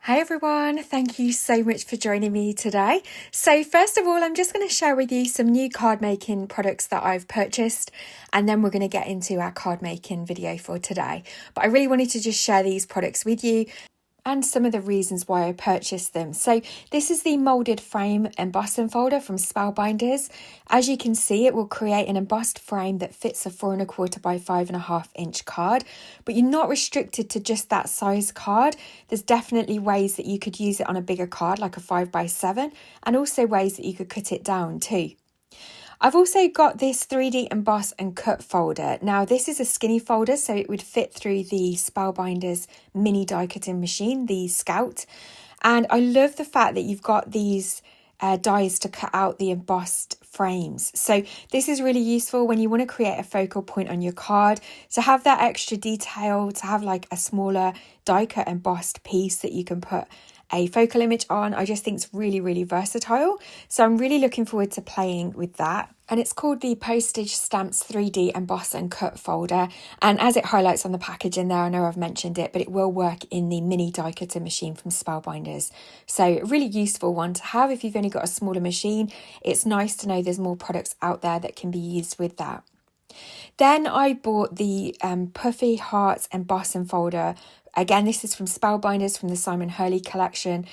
Hi everyone, thank you so much for joining me today. So first of all, I'm just going to share with you some new card making products that I've purchased, and then we're going to get into our card making video for today. But I really wanted to just share these products with you and some of the reasons why I purchased them. So this is the molded frame embossing folder from Spellbinders. As you can see, it will create an embossed frame that fits a 4¼ by 5½ inch card, but you're not restricted to just that size card. There's definitely ways that you could use it on a bigger card, like a 5x7, and also ways that you could cut it down too. I've also got this 3D emboss and cut folder. Now this is a skinny folder, so it would fit through the Spellbinders mini die cutting machine, the Scout. And I love the fact that you've got these dies to cut out the embossed frames. So this is really useful when you want to create a focal point on your card, to have that extra detail, to have like a smaller die cut embossed piece that you can put a focal image on. I just think it's really versatile. So I'm really looking forward to playing with that. And it's called the Postage Stamps 3D Emboss and Cut folder. And as it highlights on the packaging there, I know I've mentioned it, but it will work in the mini die cutter machine from Spellbinders. So a really useful one to have if you've only got a smaller machine. It's nice to know there's more products out there that can be used with that. Then I bought the Puffy Hearts Embossing folder. Again, this is from Spellbinders from the Simon Hurley collection.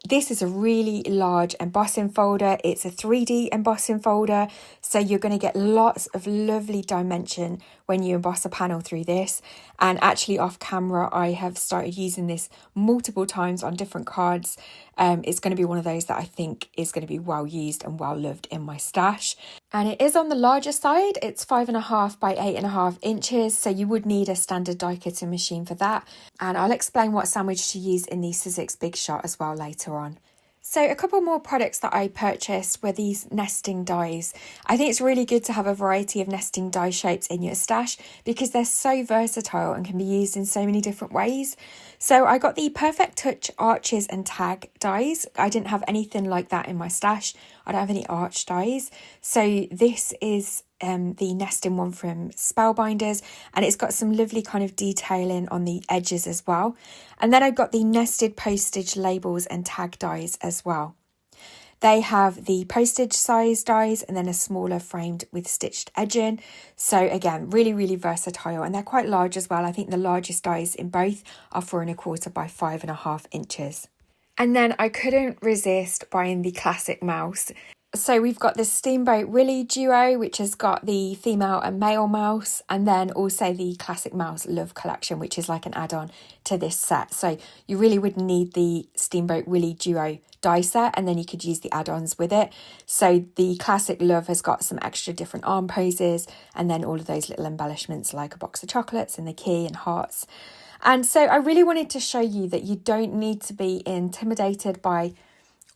This is a really large embossing folder. It's a 3D embossing folder, so you're going to get lots of lovely dimension when you emboss a panel through this. And actually off camera, I have started using this multiple times on different cards. It's going to be one of those that I think is going to be well used and well loved in my stash. And it is on the larger side. It's 5½ by 8½ inches, so you would need a standard die cutting machine for that. And I'll explain what sandwich to use in the Sizzix Big Shot as well later on. So a couple more products that I purchased were these nesting dies. I think it's really good to have a variety of nesting die shapes in your stash because they're so versatile and can be used in so many different ways. So I got the Perfect Touch arches and tag dies. I didn't have anything like that in my stash. I don't have any arch dies. So this is the nesting one from Spellbinders, and it's got some lovely kind of detailing on the edges as well. And then I got the nested postage labels and tag dies as well. They have the postage size dies and then a smaller framed with stitched edging. So again, really versatile, and they're quite large as well. I think the largest dies in both are 4¼ by 5½ inches. And then I couldn't resist buying the classic mouse. So we've got the Steamboat Willie duo, which has got the female and male mouse, and then also the Classic Mouse Love collection, which is like an add-on to this set. So you really would need the Steamboat Willie duo die set, and then you could use the add-ons with it. So the Classic Love has got some extra different arm poses, and then all of those little embellishments like a box of chocolates and the key and hearts. And so I really wanted to show you that you don't need to be intimidated by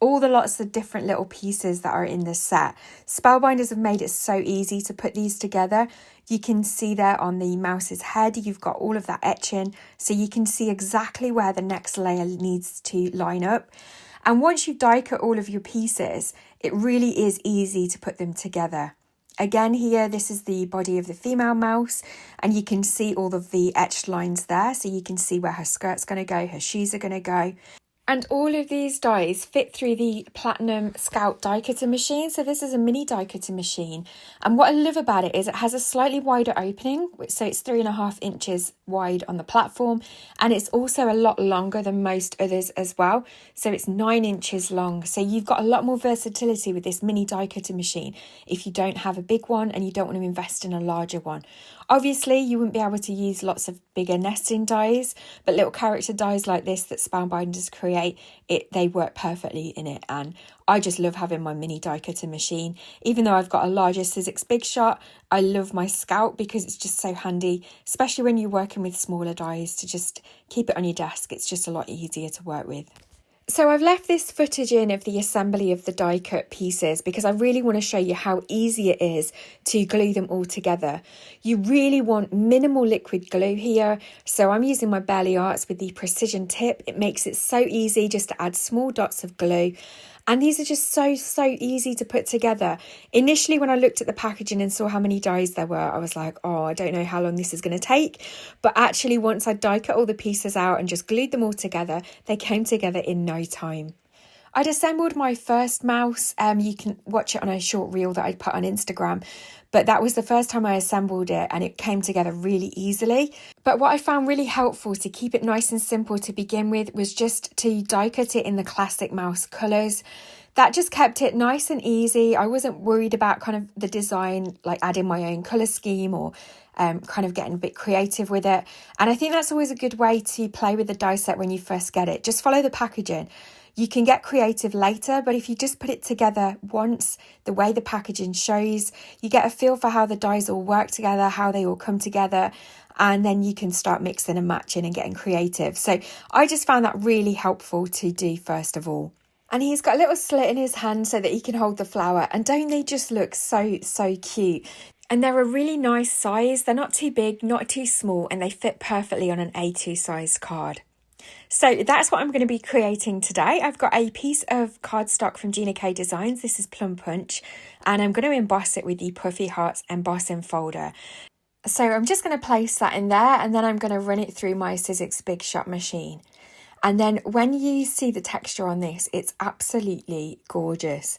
all the lots of different little pieces that are in this set. Spellbinders have made it so easy to put these together. You can see there on the mouse's head, you've got all of that etching, so you can see exactly where the next layer needs to line up. And once you die cut all of your pieces, it really is easy to put them together. Again here, this is the body of the female mouse, and you can see all of the etched lines there, so you can see where her skirt's going to go, her shoes are going to go. And all of these dies fit through the Platinum Scout die cutter machine. So this is a mini die cutter machine. And what I love about it is it has a slightly wider opening. So it's 3½ inches wide on the platform. And it's also a lot longer than most others as well. So it's 9 inches long. So you've got a lot more versatility with this mini die cutter machine if you don't have a big one and you don't want to invest in a larger one. Obviously, you wouldn't be able to use lots of bigger nesting dies, but little character dies like this that Spellbinders create, they work perfectly in it. And I just love having my mini die cutter machine. Even though I've got a larger Sizzix Big Shot, I love my Scout because it's just so handy, especially when you're working with smaller dies, to just keep it on your desk. It's just a lot easier to work with. So I've left this footage in of the assembly of the die cut pieces because I really want to show you how easy it is to glue them all together. You really want minimal liquid glue here. So I'm using my Belly Arts with the precision tip. It makes it so easy just to add small dots of glue. And these are just so easy to put together. Initially, when I looked at the packaging and saw how many dies there were, I was like, oh, I don't know how long this is going to take. But actually, once I die cut all the pieces out and just glued them all together, they came together in no time. I'd assembled my first mouse. You can watch it on a short reel that I'd put on Instagram. But that was the first time I assembled it and it came together really easily. But what I found really helpful to keep it nice and simple to begin with was just to die cut it in the classic mouse colours. That just kept it nice and easy. I wasn't worried about kind of the design, like adding my own colour scheme or kind of getting a bit creative with it. And I think that's always a good way to play with the die set when you first get it. Just follow the packaging. You can get creative later, but if you just put it together once, the way the packaging shows, you get a feel for how the dies all work together, how they all come together, and then you can start mixing and matching and getting creative. So I just found that really helpful to do first of all. And he's got a little slit in his hand so that he can hold the flower. And don't they just look so cute? And they're a really nice size. They're not too big, not too small, and they fit perfectly on an A2 sized card. So that's what I'm going to be creating today. I've got a piece of cardstock from Gina K Designs. This is Plum Punch, and I'm going to emboss it with the Puffy Hearts embossing folder. So I'm just going to place that in there, and then I'm going to run it through my Sizzix Big Shot machine. And then when you see the texture on this, it's absolutely gorgeous.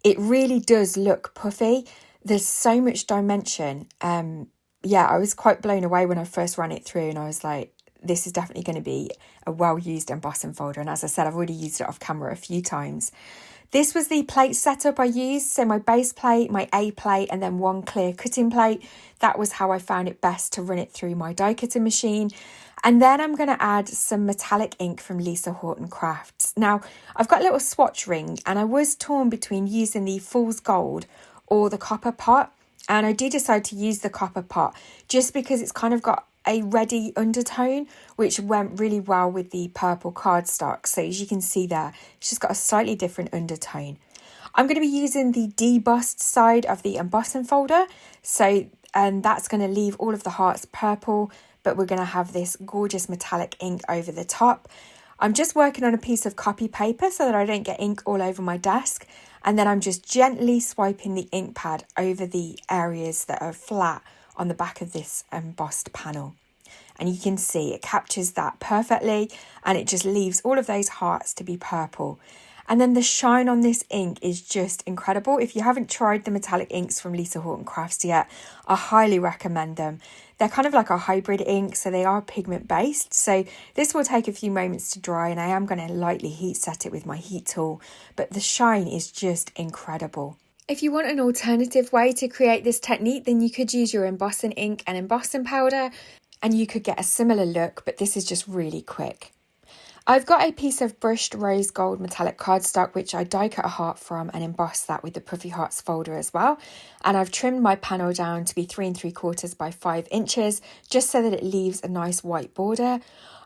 It really does look puffy. There's so much dimension. Yeah, I was quite blown away when I first ran it through, and I was like, this is definitely going to be a well-used embossing folder. And as I said, I've already used it off camera a few times. This was the plate setup I used. So my base plate, my A plate, and then one clear cutting plate. That was how I found it best to run it through my die cutting machine. And then I'm going to add some metallic ink from Lisa Horton Crafts. Now, I've got a little swatch ring and I was torn between using the Fool's Gold or the copper pot. And I did decide to use the copper pot just because it's kind of got a reddy undertone, which went really well with the purple cardstock. So as you can see there, it's just got a slightly different undertone. I'm going to be using the debossed side of the embossing folder. So that's going to leave all of the hearts purple, but we're going to have this gorgeous metallic ink over the top. I'm just working on a piece of copy paper so that I don't get ink all over my desk. And then I'm just gently swiping the ink pad over the areas that are flat on the back of this embossed panel. And you can see it captures that perfectly and it just leaves all of those hearts to be purple. And then the shine on this ink is just incredible. If you haven't tried the metallic inks from Lisa Horton Crafts yet, I highly recommend them. They're kind of like a hybrid ink, so they are pigment based. So this will take a few moments to dry and I am going to lightly heat set it with my heat tool. But the shine is just incredible. If you want an alternative way to create this technique, then you could use your embossing ink and embossing powder and you could get a similar look, but this is just really quick. I've got a piece of brushed rose gold metallic cardstock which I die cut a heart from and embossed that with the Puffy Hearts folder as well. And I've trimmed my panel down to be 3 3/4 by 5 inches just so that it leaves a nice white border.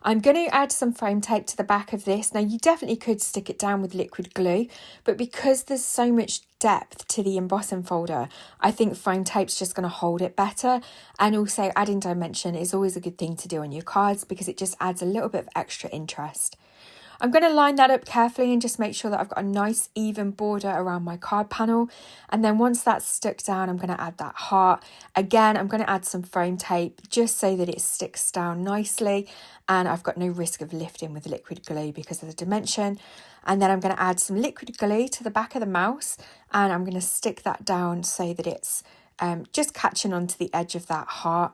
I'm going to add some foam tape to the back of this. Now you definitely could stick it down with liquid glue, but because there's so much depth to the embossing folder, I think foam tape's just going to hold it better. And also adding dimension is always a good thing to do on your cards because it just adds a little bit of extra interest. I'm going to line that up carefully and just make sure that I've got a nice even border around my card panel. And then once that's stuck down, I'm going to add that heart. Again, I'm going to add some foam tape just so that it sticks down nicely. And I've got no risk of lifting with liquid glue because of the dimension. And then I'm going to add some liquid glue to the back of the mouse. And I'm going to stick that down so that it's just catching onto the edge of that heart.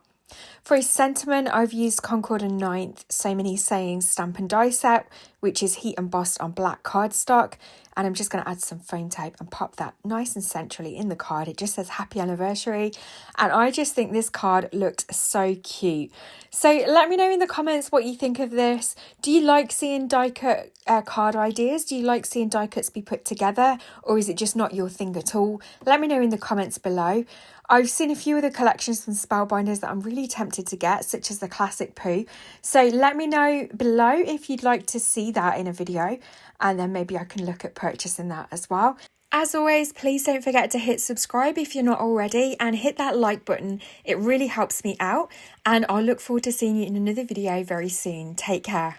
For a sentiment, I've used Concord and 9th So Many Sayings stamp and die set, which is heat embossed on black cardstock. And I'm just going to add some foam tape and pop that nice and centrally in the card. It just says happy anniversary. And I just think this card looks so cute. So let me know in the comments what you think of this. Do you like seeing die cut card ideas? Do you like seeing die cuts be put together? Or is it just not your thing at all? Let me know in the comments below. I've seen a few of the collections from Spellbinders that I'm really tempted to get, such as the Classic Pooh. So let me know below if you'd like to see see that in a video, and then maybe I can look at purchasing that as well. As always, please don't forget to hit subscribe if you're not already, and hit that like button. It really helps me out, and I'll look forward to seeing you in another video very soon. Take care.